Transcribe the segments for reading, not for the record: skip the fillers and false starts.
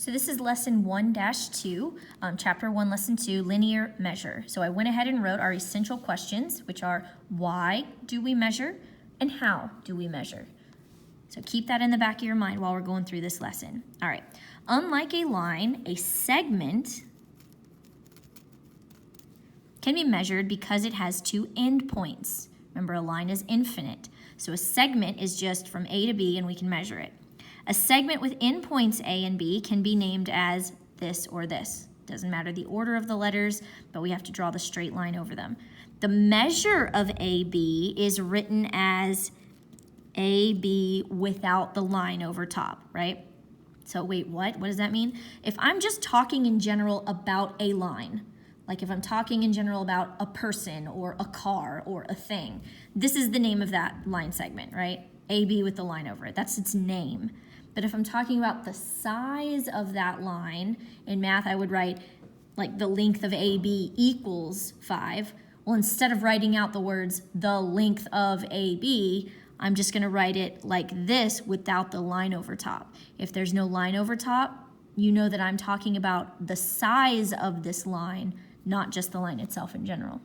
So this is lesson 1-2, chapter 1, lesson 2, linear measure. So I went ahead and wrote our essential questions, which are why do we measure and how do we measure? So keep that in the back of your mind while we're going through this lesson. All right, unlike a line, a segment can be measured because it has two endpoints. Remember, a line is infinite. So a segment is just from A to B and we can measure it. A segment with endpoints A and B can be named as this or this. Doesn't matter the order of the letters, but we have to draw the straight line over them. The measure of AB is written as AB without the line over top, right? So wait, what? What does that mean? If I'm just talking in general about a line, like if I'm talking in general about a person or a car or a thing, this is the name of that line segment, right? AB with the line over it. That's its name. But if I'm talking about the size of that line, in math I would write like the length of AB equals 5. Well, instead of writing out the words the length of AB, I'm just going to write it like this without the line over top. If there's no line over top, you know that I'm talking about the size of this line, not just the line itself in general.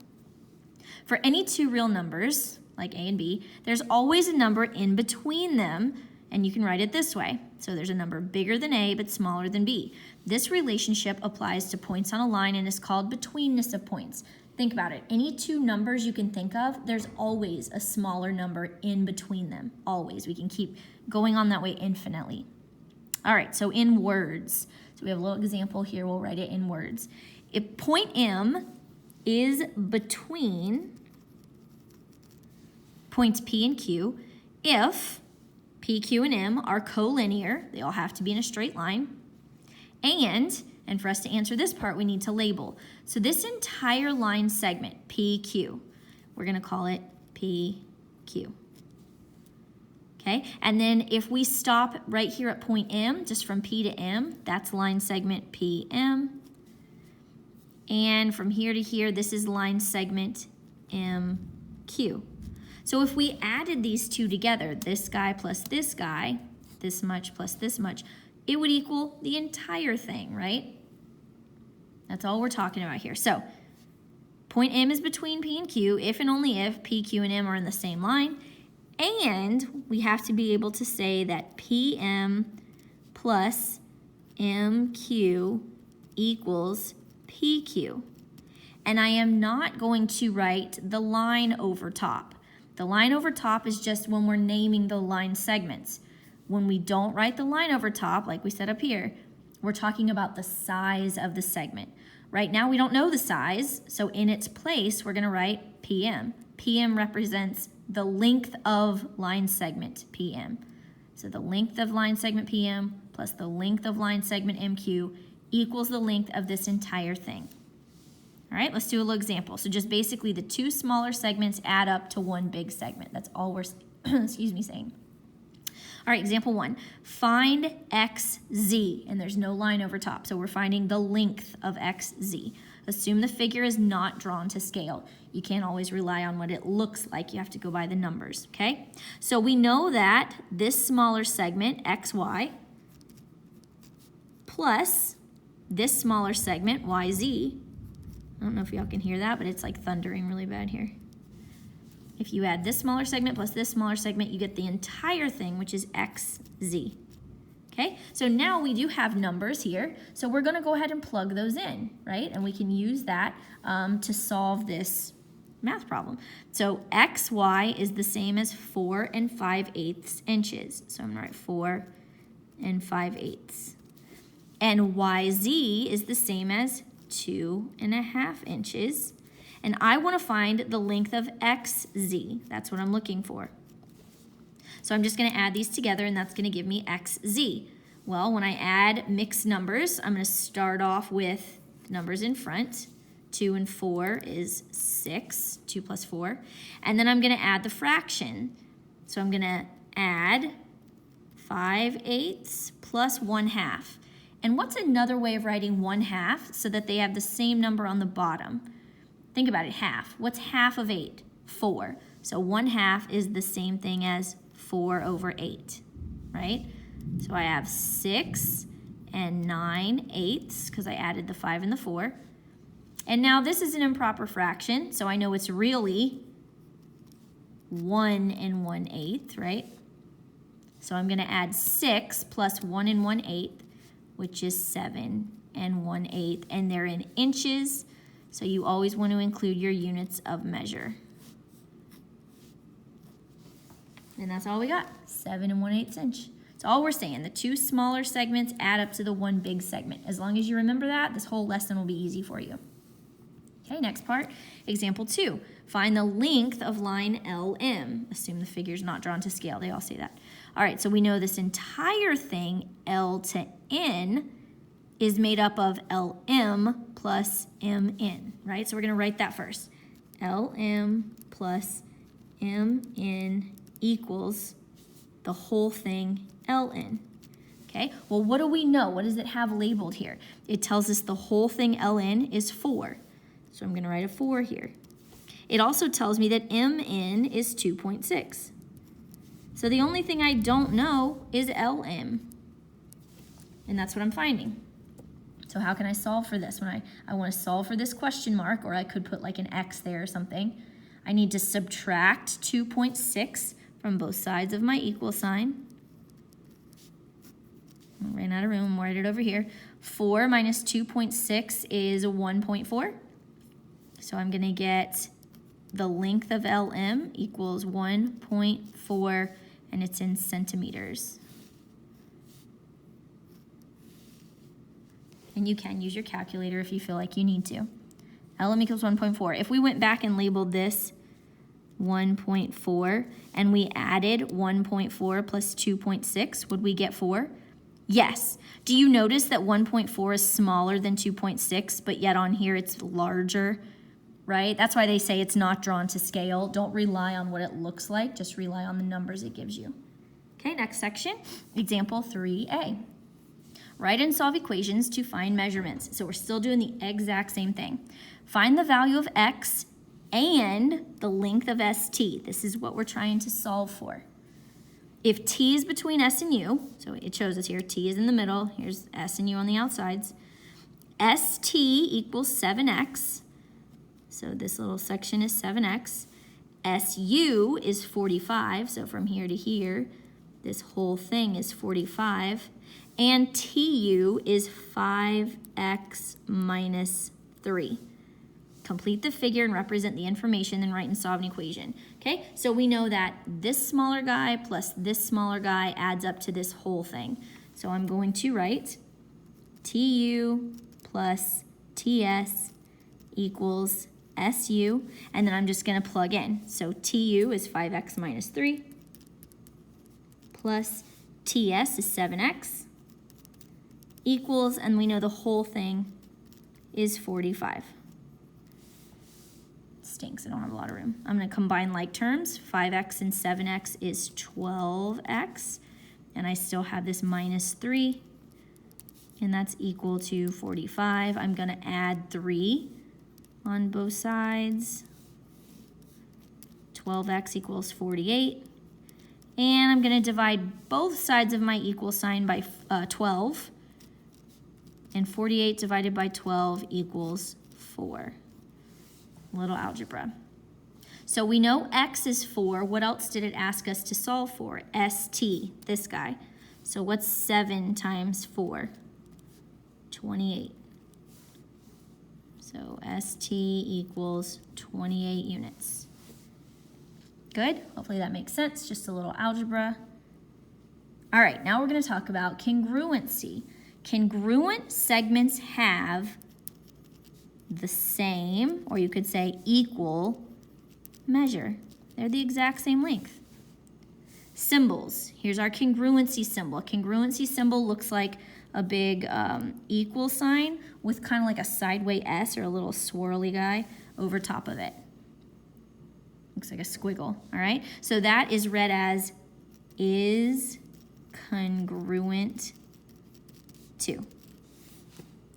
For any two real numbers, like A and B, there's always a number in between them, and you can write it this way. So there's a number bigger than A but smaller than B. This relationship applies to points on a line and is called betweenness of points. Think about it. Any two numbers you can think of, there's always a smaller number in between them. Always. We can keep going on that way infinitely. All right, so in words. So we have a little example here. We'll write it in words. If point M is between points P and Q, if P, Q, and M are collinear, they all have to be in a straight line, and for us to answer this part, we need to label. So this entire line segment, PQ, we're going to call it PQ. Okay, and then if we stop right here at point M, just from P to M, that's line segment PM. And from here to here, this is line segment MQ. So if we added these two together, this guy plus this guy, this much plus this much, it would equal the entire thing, right? That's all we're talking about here. So point M is between P and Q if and only if P, Q, and M are in the same line. And we have to be able to say that PM plus MQ equals PQ. And I am not going to write the line over top. The line over top is just when we're naming the line segments. When we don't write the line over top, like we said up here, we're talking about the size of the segment. Right now we don't know the size, so in its place we're going to write PM. PM represents the length of line segment PM. So the length of line segment PM plus the length of line segment MQ equals the length of this entire thing. All right, let's do a little example. So just basically the two smaller segments add up to one big segment. That's all we're saying. All right, example 1. Find XZ, and there's no line over top, so we're finding the length of XZ. Assume the figure is not drawn to scale. You can't always rely on what it looks like. You have to go by the numbers, okay? So we know that this smaller segment, XY, plus this smaller segment, YZ, I don't know if y'all can hear that, but it's like thundering really bad here. If you add this smaller segment plus this smaller segment, you get the entire thing, which is XZ. Okay, so now we do have numbers here, so we're gonna go ahead and plug those in, right? And we can use that to solve this math problem. So XY is the same as 4 5/8 inches. So I'm gonna write 4 5/8. And YZ is the same as 2 1/2 inches. And I want to find the length of XZ. That's what I'm looking for. So I'm just going to add these together, and that's going to give me XZ. Well, when I add mixed numbers, I'm going to start off with numbers in front. 2 and 4 is 6, 2 plus 4. And then I'm going to add the fraction. So I'm going to add 5/8 plus 1/2. And what's another way of writing 1/2 so that they have the same number on the bottom? Think about it, half. What's half of 8? 4. So 1/2 is the same thing as 4/8, right? So I have 6 9/8 because I added the 5 and the 4. And now this is an improper fraction, so I know it's really 1 1/8, right? So I'm going to add 6 plus 1 1/8, which is 7 1/8, and they're in inches, so you always want to include your units of measure. And that's all we got, 7 1/8 inch. That's all we're saying. The two smaller segments add up to the one big segment. As long as you remember that, this whole lesson will be easy for you. Okay, next part, example 2. Find the length of line LM. Assume the figure's not drawn to scale. They all say that. All right, so we know this entire thing, L to N, is made up of LM plus MN, right? So we're going to write that first. LM plus MN equals the whole thing LN. Okay, well, what do we know? What does it have labeled here? It tells us the whole thing LN is 4. So I'm going to write a 4 here. It also tells me that MN is 2.6. So the only thing I don't know is LM. And that's what I'm finding. So how can I solve for this? When I want to solve for this question mark, or I could put like an X there or something, I need to subtract 2.6 from both sides of my equal sign. I ran out of room, I'm write it over here. 4 minus 2.6 is 1.4. So I'm going to get the length of LM equals 1.4, and it's in centimeters. And you can use your calculator if you feel like you need to. LM equals 1.4. If we went back and labeled this 1.4 and we added 1.4 plus 2.6, would we get 4? Yes. Do you notice that 1.4 is smaller than 2.6, but yet on here it's larger, right? That's why they say it's not drawn to scale. Don't rely on what it looks like, just rely on the numbers it gives you. Okay, next section, example 3A. Write and solve equations to find measurements. So we're still doing the exact same thing. Find the value of x and the length of ST. This is what we're trying to solve for. If t is between s and u, so it shows us here, t is in the middle, here's s and u on the outsides, st equals 7x, so this little section is 7x, su is 45, so from here to here, this whole thing is 45, and tu is 5x minus 3. Complete the figure and represent the information, then write and solve an equation. Okay, so we know that this smaller guy plus this smaller guy adds up to this whole thing. So I'm going to write tu plus ts equals su, and then I'm just going to plug in. So tu is 5x minus 3 plus ts is 7x equals, and we know the whole thing is 45. Stinks, I don't have a lot of room. I'm going to combine like terms. 5x and 7x is 12x, and I still have this minus 3, and that's equal to 45. I'm going to add 3 on both sides. 12x equals 48, and I'm going to divide both sides of my equal sign by 12, and 48 divided by 12 equals 4. Little algebra. So we know x is 4. What else did it ask us to solve for? st, this guy. So what's 7 times 4? 28. So st equals 28 units. Good? Hopefully that makes sense. Just a little algebra. All right, now we're going to talk about congruency. Congruent segments have the same, or you could say equal, measure. They're the exact same length. Symbols. Here's our congruency symbol. A congruency symbol looks like a big equal sign with kind of like a sideways S or a little swirly guy over top of it. Looks like a squiggle, all right? So that is read as is congruent to.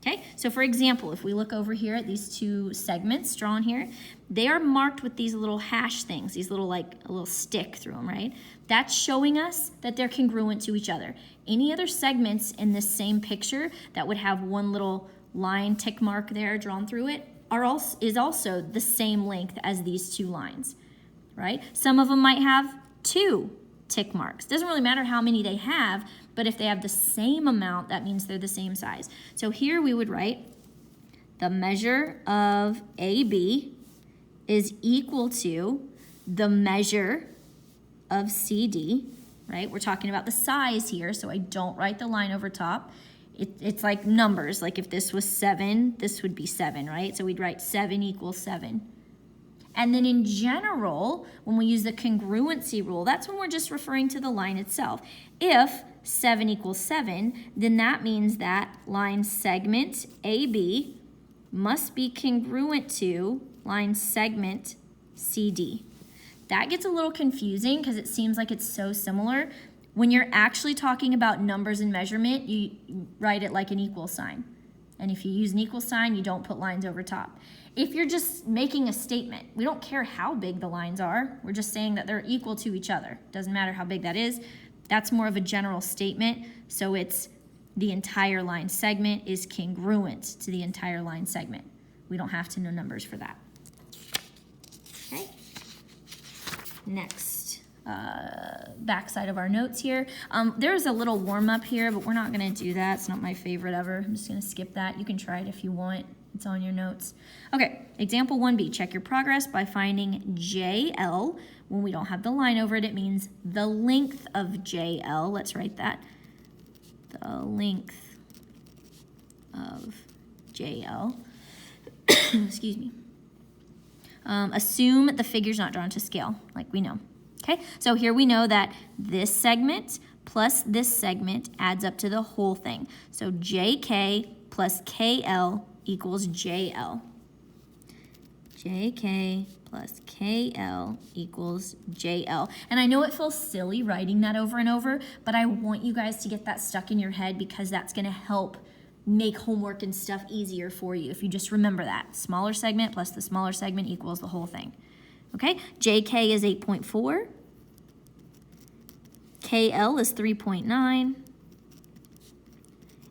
Okay, so for example, if we look over here at these two segments drawn here, they are marked with these little hash things, these little like a little stick through them, right? That's showing us that they're congruent to each other. Any other segments in this same picture that would have one little line tick mark there drawn through it is also the same length as these two lines, right? Some of them might have 2 tick marks. Doesn't really matter how many they have, but if they have the same amount, that means they're the same size. So here we would write the measure of AB is equal to the measure of CD, right? We're talking about the size here, so I don't write the line over top. It's like numbers, like if this was 7, this would be 7, right? So we'd write 7 equals 7. And then in general, when we use the congruency rule, that's when we're just referring to the line itself. If 7 equals 7, then that means that line segment AB must be congruent to line segment CD. That gets a little confusing because it seems like it's so similar. When you're actually talking about numbers and measurement, you write it like an equal sign. And if you use an equal sign, you don't put lines over top. If you're just making a statement, we don't care how big the lines are. We're just saying that they're equal to each other. Doesn't matter how big that is. That's more of a general statement. So it's the entire line segment is congruent to the entire line segment. We don't have to know numbers for that. Okay. Next, back side of our notes here. There's a little warm up here, but we're not going to do that. It's not my favorite ever. I'm just going to skip that. You can try it if you want. It's on your notes. Okay, example 1B. Check your progress by finding JL. When we don't have the line over it, it means the length of JL. Let's write that. The length of JL. Excuse me. Assume the figure's not drawn to scale, like we know. Okay, so here we know that this segment plus this segment adds up to the whole thing. So JK plus KL equals JL. JK plus KL equals JL. And I know it feels silly writing that over and over, but I want you guys to get that stuck in your head because that's going to help make homework and stuff easier for you if you just remember that. Smaller segment plus the smaller segment equals the whole thing. Okay, JK is 8.4. KL is 3.9.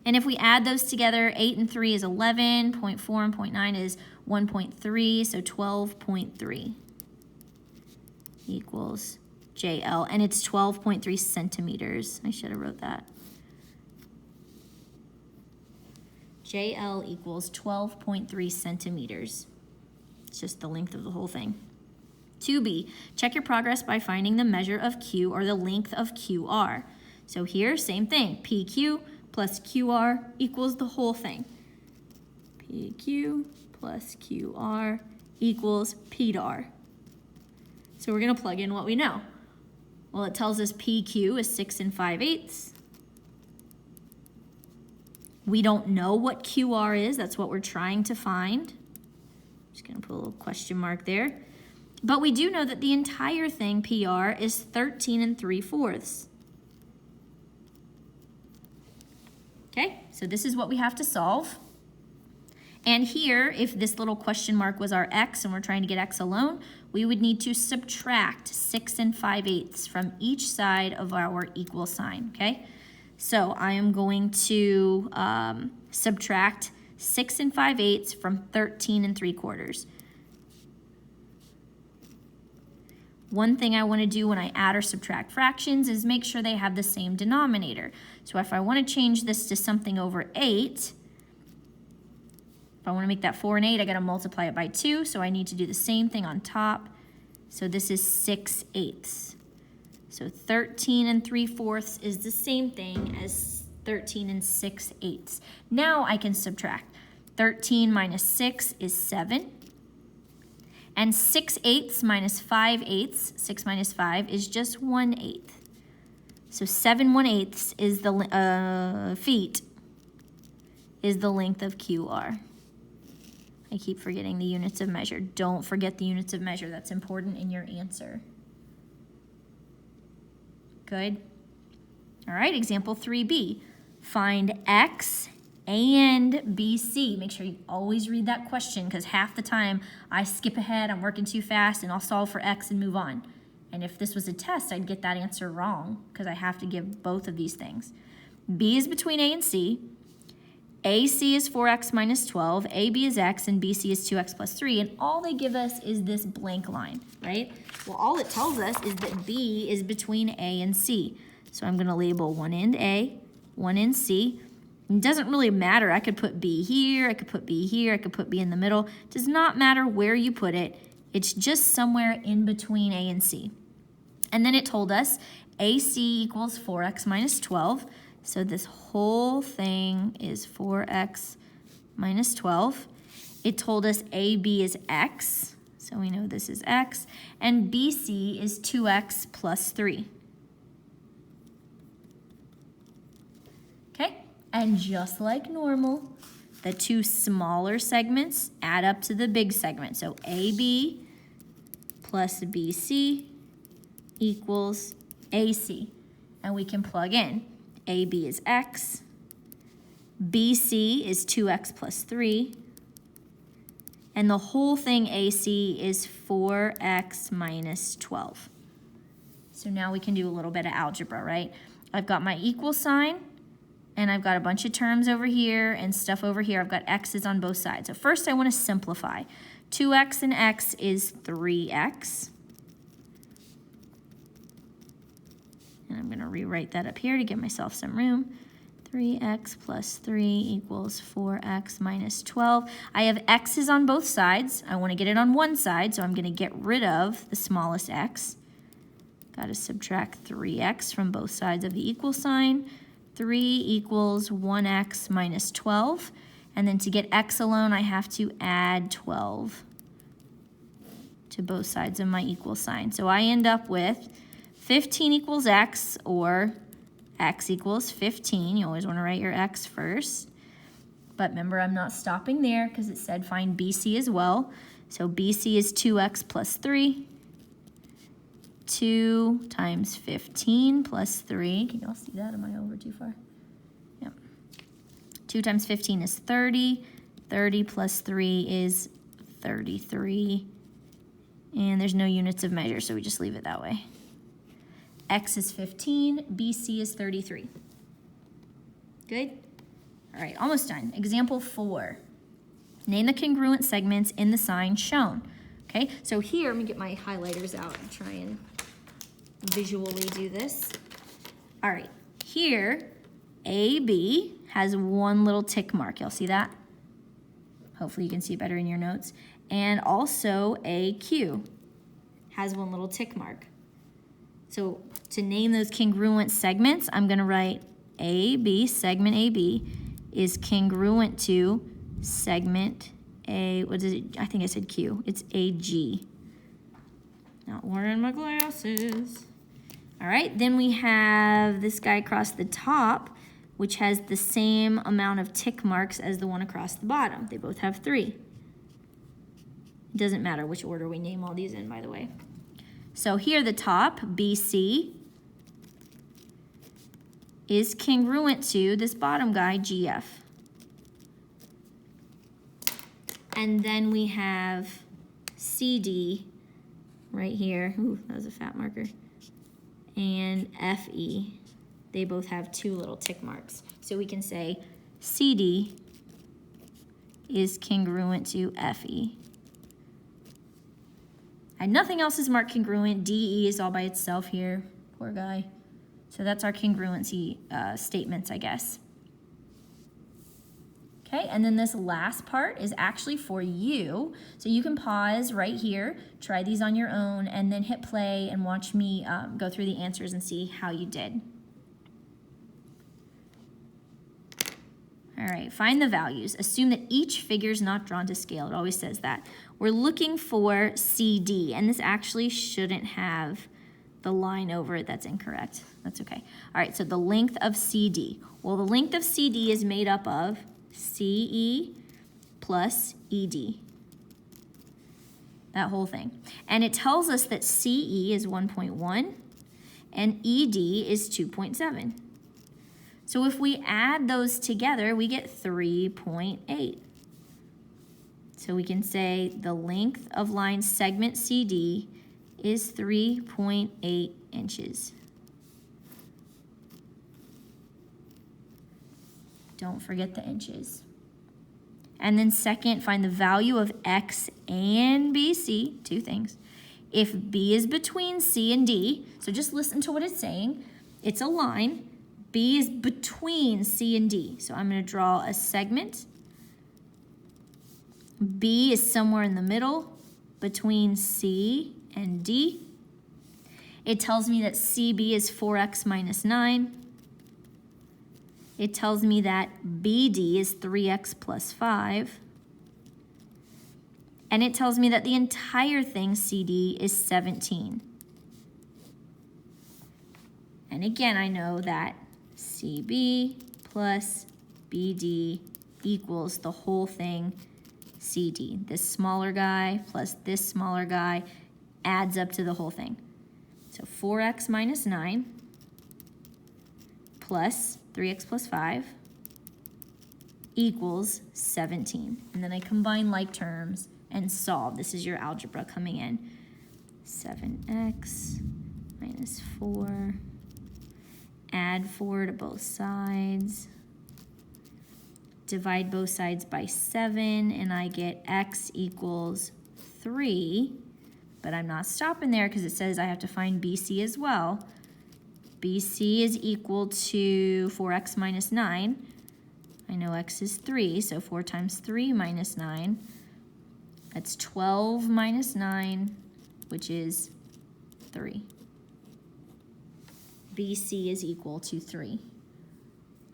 And if we add those together, 8 and 3 is 11, 0.4 and 0.9 is 1.3, so 12.3 equals JL. And it's 12.3 centimeters. I should have wrote that. JL equals 12.3 centimeters. It's just the length of the whole thing. 2B, check your progress by finding the measure of Q or the length of QR. So here, same thing, PQ plus QR equals the whole thing. PQ plus QR equals P to R. So we're gonna plug in what we know. Well, it tells us PQ is 6 5/8. We don't know what QR is, that's what we're trying to find. Just gonna put a little question mark there. But we do know that the entire thing, PR, is 13 3/4. Okay, so this is what we have to solve. And here, if this little question mark was our x and we're trying to get x alone, we would need to subtract 6 5/8 from each side of our equal sign, okay? So I am going to subtract 6 5/8 from 13 3/4. One thing I want to do when I add or subtract fractions is make sure they have the same denominator. So if I want to change this to something over 8, if I want to make that 4 and 8, I got to multiply it by 2, so I need to do the same thing on top. So this is 6/8. So 13 3/4 is the same thing as 13 6/8. Now I can subtract. 13 minus 6 is 7. And 6/8 minus 5/8, 6 minus 5 is just 1/8. So 7 1/8 is the feet is the length of QR. I keep forgetting the units of measure. Don't forget the units of measure. That's important in your answer. Good. All right, example 3B. Find X and BC. Make sure you always read that question because half the time I skip ahead, I'm working too fast, and I'll solve for X and move on. And if this was a test, I'd get that answer wrong because I have to give both of these things. B is between A and C. AC is 4x minus 12, AB is x, and BC is 2x plus 3, and all they give us is this blank line, right? Well, all it tells us is that B is between A and C. So I'm going to label one end A, one end C. It doesn't really matter. I could put B here, I could put B here, I could put B in the middle. It does not matter where you put it. It's just somewhere in between A and C. And then it told us AC equals 4x minus 12. So this whole thing is 4x minus 12. It told us AB is x, so we know this is x, and BC is 2x plus 3. Okay, and just like normal, the two smaller segments add up to the big segment. So AB plus BC equals AC, and we can plug in. AB is x, BC is 2x plus 3, and the whole thing AC is 4x minus 12. So now we can do a little bit of algebra, right? I've got my equal sign, and I've got a bunch of terms over here and stuff over here. I've got x's on both sides. So first I want to simplify. 2x and x is 3x. And I'm going to rewrite that up here to give myself some room. 3x plus 3 equals 4x minus 12. I have x's on both sides. I want to get it on one side, so I'm going to get rid of the smallest x. Got to subtract 3x from both sides of the equal sign. 3 equals 1x minus 12. And then to get x alone, I have to add 12 to both sides of my equal sign. So I end up with 15 equals x, or x equals 15. You always want to write your x first. But remember, I'm not stopping there because it said find BC as well. So BC is 2x plus 3. 2 times 15 plus 3. Can y'all see that? Am I over too far? Yep. 2 times 15 is 30. 30 plus 3 is 33. And there's no units of measure, so we just leave it that way. X is 15, BC is 33. Good? All right, almost done. Example 4. Name the congruent segments in the sign shown. Okay, so here, let me get my highlighters out and try and visually do this. All right, here, AB has one little tick mark. Y'all see that? Hopefully you can see it better in your notes. And also AQ has one little tick mark. So to name those congruent segments, I'm going to write AB, segment AB, is congruent to segment A, what is it? I think I said Q. It's AG. Not wearing my glasses. All right, then we have this guy across the top, which has the same amount of tick marks as the one across the bottom. They both have 3. It doesn't matter which order we name all these in, by the way. So here the top, BC, is congruent to this bottom guy, GF. And then we have CD right here. Ooh, that was a fat marker. And FE. They both have 2 little tick marks. So we can say CD is congruent to FE. And nothing else is marked congruent. DE is all by itself here. Poor guy. So that's our congruency statements, I guess. Okay, and then this last part is actually for you. So you can pause right here, try these on your own, and then hit play and watch me go through the answers and see how you did. All right, find the values. Assume that each figure is not drawn to scale. It always says that. We're looking for CD, and this actually shouldn't have the line over it. That's incorrect. That's okay. All right, so the length of CD. Well, the length of CD is made up of CE plus ED. That whole thing. And it tells us that CE is 1.1 and ED is 2.7. So if we add those together, we get 3.8. So we can say the length of line segment CD is 3.8 inches. Don't forget the inches. And then second, find the value of X and BC, two things. If B is between C and D, so just listen to what it's saying. It's a line. B is between C and D. So I'm going to draw a segment. B is somewhere in the middle between C and D. It tells me that CB is 4x minus 9. It tells me that BD is 3x plus 5. And it tells me that the entire thing, CD, is 17. And again, I know that CB plus BD equals the whole thing, CD. This smaller guy plus this smaller guy adds up to the whole thing. So 4x minus 9 plus 3x plus 5 equals 17. And then I combine like terms and solve. This is your algebra coming in. 7x minus 4. Add 4 to both sides. Divide both sides by 7, and I get x equals 3. But I'm not stopping there because it says I have to find BC as well. BC is equal to 4x minus 9. I know x is 3, so 4 times 3 minus 9. That's 12 minus 9, which is 3. BC is equal to 3.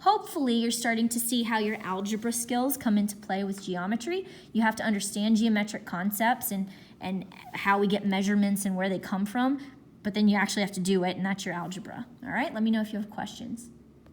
Hopefully you're starting to see how your algebra skills come into play with geometry. You have to understand geometric concepts and how we get measurements and where they come from, but then you actually have to do it, and that's your algebra. All right, let me know if you have questions.